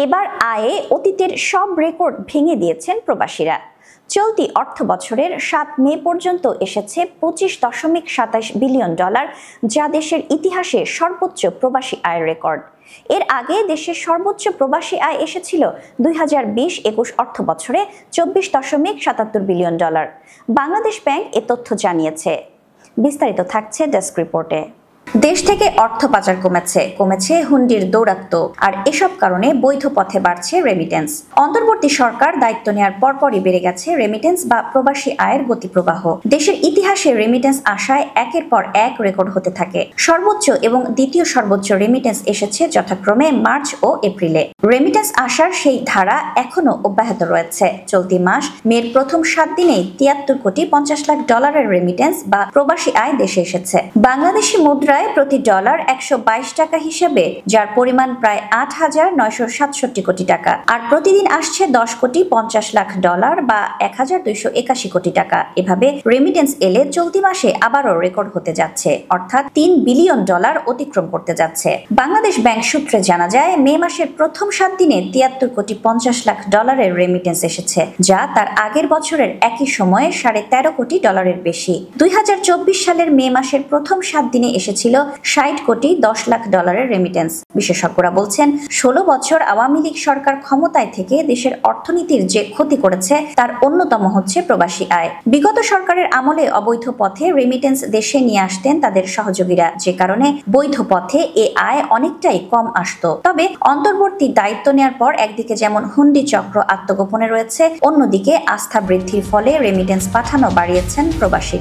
এবার আয়ে অতীতের সব রেকর্ড ভেঙে দিয়েছেন প্রবাসীরা। চলতি অর্থ বছরের 7 মে পর্যন্ত এসেছে $25.27 বিলিয়ন, যা দেশের ইতিহাসে সর্বোচ্চ প্রবাসী আয়ের রেকর্ড। এর আগে দেশের সর্বোচ্চ প্রবাসী আয় এসেছিল 2020-21 অর্থ বছরে $24.77 বিলিয়ন। বাংলাদেশ ব্যাংক এ তথ্য জানিয়েছে। বিস্তারিত থাকছে ডেস্ক রিপোর্টে। দেশ থেকে অর্থ পাচার কমেছে হুন্ডির দৌরাত্ম্য, আর এসব কারণে বৈধ পথে বাড়ছে রেমিটেন্স। অন্তর্বর্তী সরকার দায়িত্ব নেওয়ার পরপরই বেড়ে গেছে রেমিটেন্স বা প্রবাসী আয়ের গতিপ্রবাহ। দেশের ইতিহাসে রেমিটেন্স আসায় একের পর এক রেকর্ড হতে থাকে। সর্বোচ্চ এবং দ্বিতীয় সর্বোচ্চ রেমিটেন্স এসেছে যথাক্রমে মার্চ ও এপ্রিলে। রেমিটেন্স আসার সেই ধারা এখনো অব্যাহত রয়েছে। চলতি মাস মের প্রথম 7 দিনেই $73.50 লাখ রেমিটেন্স বা প্রবাসী আয় দেশে এসেছে। বাংলাদেশি মুদ্রা প্রতি ডলার 122 টাকা হিসেবে, যার পরিমাণ প্রায় 8,967 কোটি টাকা, আর প্রতিদিন আসছে $10.50 লাখ বা 1,281 কোটি টাকা। এভাবে রেমিটেন্স এলে চলতি মাসে আবারও রেকর্ড হতে যাচ্ছে, অর্থাৎ $3 বিলিয়ন অতিক্রম করতে যাচ্ছে। বাংলাদেশ ব্যাংক সূত্রে জানা যায়, মে মাসের প্রথম 7 দিনে $73.50 লাখ রেমিটেন্স এসেছে, যা তার আগের বছরের একই সময়ে $13.5 কোটি বেশি। 2024 সালের মে মাসের প্রথম 7 দিনে এসেছিল $60.10 লাখ রেমিটেন্স। বিশেষজ্ঞরা বলছেন, 16 বছর আওয়ামী লীগ সরকার ক্ষমতায় থেকে দেশের অর্থনীতির যে ক্ষতি করেছে তার অন্যতম হচ্ছে প্রবাসী আয়। বিগত সরকারের আমলে অবৈধ পথে রেমিটেন্স দেশে নিয়ে আসতেন তাদের সহযোগীরা, যে কারণে বৈধ পথে এ আয় অনেকটাই কম আসতো। তবে অন্তর্বর্তী দায়িত্ব নেওয়ার পর একদিকে যেমন হুন্ডি চক্র আত্মগোপনে রয়েছে, অন্যদিকে আস্থা বৃদ্ধির ফলে রেমিটেন্স পাঠানো বাড়িয়েছেন প্রবাসীরা।